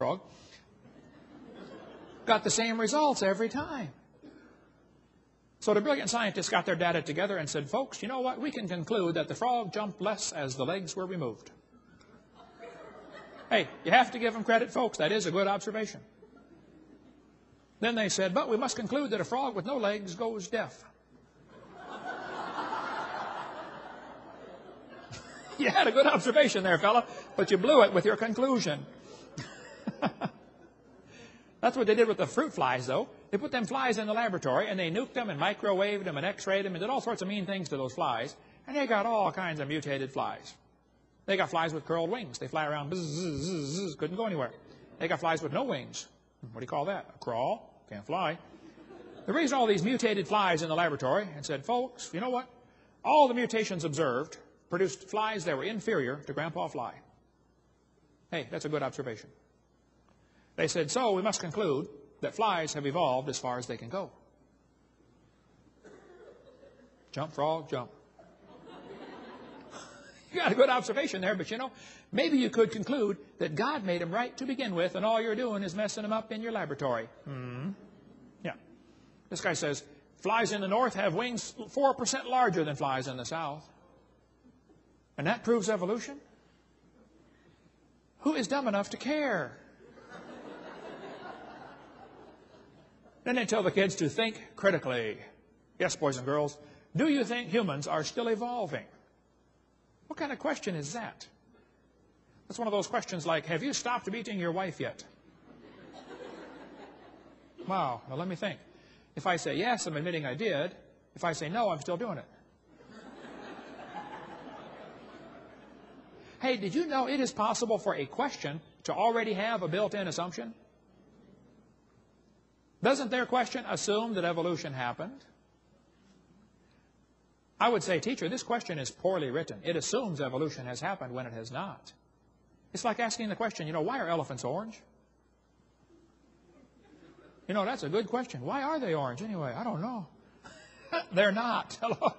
frog, got the same results every time. So the brilliant scientists got their data together and said, folks, you know what? We can conclude that the frog jumped less as the legs were removed. Hey, you have to give them credit, folks. That is a good observation. Then they said, but we must conclude that a frog with no legs goes deaf. You had a good observation there, fella, but you blew it with your conclusion. That's what they did with the fruit flies, though. They put them flies in the laboratory, and they nuked them and microwaved them and x-rayed them and did all sorts of mean things to those flies, and they got all kinds of mutated flies. They got flies with curled wings. They fly around, bzz, bzz, bzz, bzz, couldn't go anywhere. They got flies with no wings. What do you call that? A crawl? Can't fly. They raised all these mutated flies in the laboratory and said, folks, you know what? All the mutations observed produced flies that were inferior to Grandpa Fly. Hey, that's a good observation. They said, so we must conclude that flies have evolved as far as they can go. Jump, frog, jump. You got a good observation there, but you know, maybe you could conclude that God made them right to begin with, and all you're doing is messing them up in your laboratory. Yeah. This guy says, flies in the north have wings 4% larger than flies in the south. And that proves evolution? Who is dumb enough to care? Then they tell the kids to think critically. Yes, boys and girls, do you think humans are still evolving? What kind of question is that? That's one of those questions like, have you stopped beating your wife yet? Wow, now let me think. If I say yes, I'm admitting I did. If I say no, I'm still doing it. Hey, did you know it is possible for a question to already have a built-in assumption? Doesn't their question assume that evolution happened? I would say, teacher, this question is poorly written. It assumes evolution has happened when it has not. It's like asking the question, you know, why are elephants orange? You know, that's a good question. Why are they orange anyway? I don't know. They're not. Hello.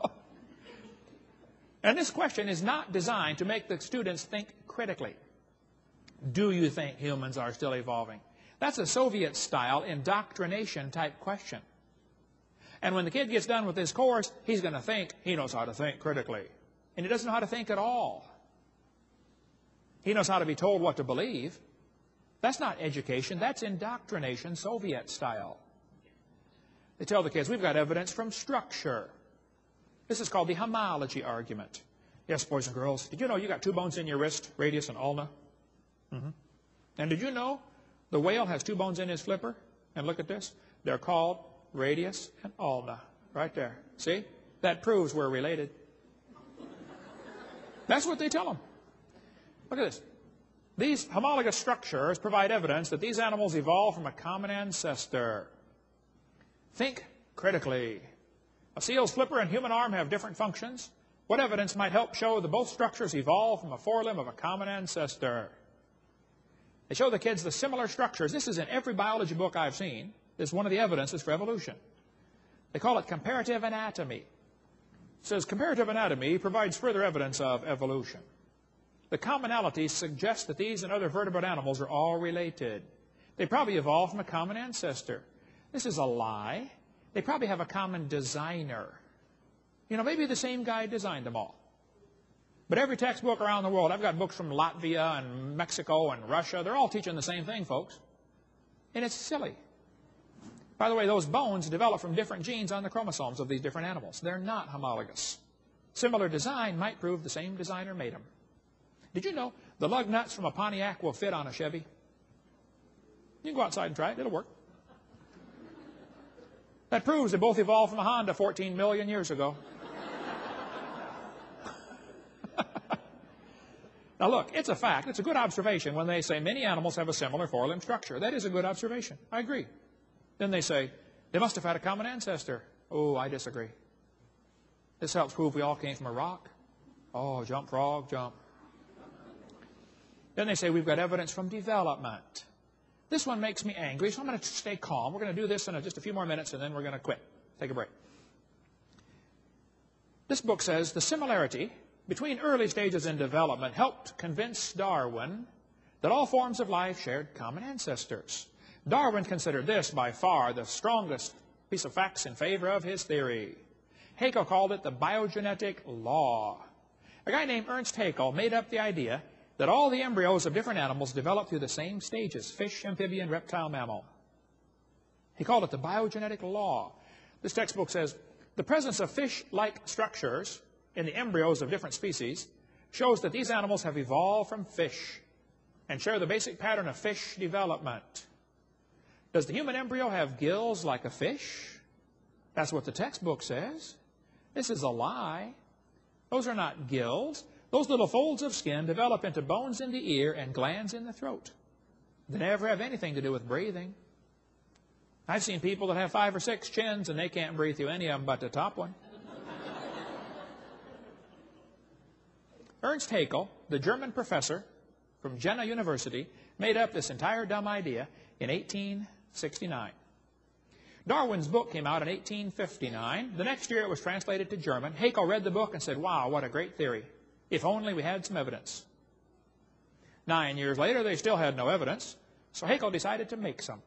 And this question is not designed to make the students think critically. Do you think humans are still evolving? That's a Soviet-style indoctrination type question. And when the kid gets done with this course, he's going to think he knows how to think critically. And he doesn't know how to think at all. He knows how to be told what to believe. That's not education. That's indoctrination, Soviet-style. They tell the kids, we've got evidence from structure. This is called the homology argument. Yes, boys and girls, did you know you got two bones in your wrist, radius and ulna? And did you know the whale has two bones in his flipper? And look at this. They're called radius and ulna. Right there. See? That proves we're related. That's what they tell them. Look at this. These homologous structures provide evidence that these animals evolved from a common ancestor. Think critically. A seal's flipper and human arm have different functions. What evidence might help show that both structures evolved from a forelimb of a common ancestor? They show the kids the similar structures. This is in every biology book I've seen. This is one of the evidences for evolution. They call it comparative anatomy. It says comparative anatomy provides further evidence of evolution. The commonalities suggest that these and other vertebrate animals are all related. They probably evolved from a common ancestor. This is a lie. They probably have a common designer. You know, maybe the same guy designed them all. But every textbook around the world, I've got books from Latvia and Mexico and Russia, they're all teaching the same thing, folks. And it's silly. By the way, those bones develop from different genes on the chromosomes of these different animals. They're not homologous. Similar design might prove the same designer made them. Did you know the lug nuts from a Pontiac will fit on a Chevy? You can go outside and try it. It'll work. That proves they both evolved from a Honda 14 million years ago. Now look, it's a fact. It's a good observation when they say many animals have a similar forelimb structure. That is a good observation. I agree. Then they say, they must have had a common ancestor. Oh, I disagree. This helps prove we all came from a rock. Oh, jump, frog, jump. Then they say we've got evidence from development. This one makes me angry, so I'm going to stay calm. We're going to do this in just a few more minutes, and then we're going to quit. Take a break. This book says the similarity between early stages in development helped convince Darwin that all forms of life shared common ancestors. Darwin considered this by far the strongest piece of facts in favor of his theory. Haeckel called it the biogenetic law. A guy named Ernst Haeckel made up the idea that all the embryos of different animals develop through the same stages: fish, amphibian, reptile, mammal. He called it the biogenetic law. This textbook says, the presence of fish-like structures in the embryos of different species shows that these animals have evolved from fish and share the basic pattern of fish development. Does the human embryo have gills like a fish? That's what the textbook says. This is a lie. Those are not gills. Those little folds of skin develop into bones in the ear and glands in the throat. They never have anything to do with breathing. I've seen people that have 5 or 6 chins and they can't breathe through any of them but the top one. Ernst Haeckel, the German professor from Jena University, made up this entire dumb idea in 1869. Darwin's book came out in 1859. The next year it was translated to German. Haeckel read the book and said, wow, what a great theory. If only we had some evidence. 9 years later, they still had no evidence, so Haeckel decided to make some.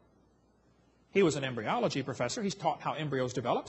He was an embryology professor. He's taught how embryos develop.